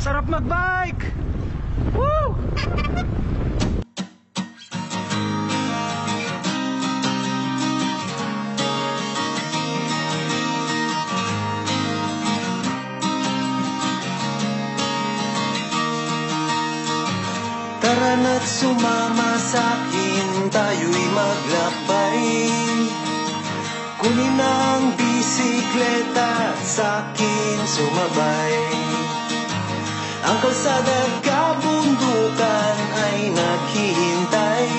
Sarap magbike! Woo! Tara na't sumama sa'kin, tayo'y maglakbay. Kunin ang bisikleta at sa'kin sumabay. Ang kalsada at kabundukan ay naghihintay.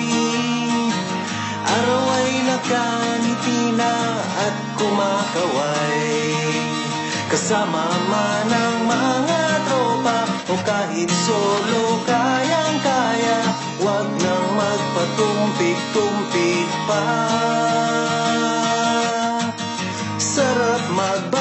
Araw ay nakangiti na at kumakaway. Kasama man ang mga tropa o kahit solo kayang-kaya, wag nang magpatumpik-tumpik pa. Sarap mag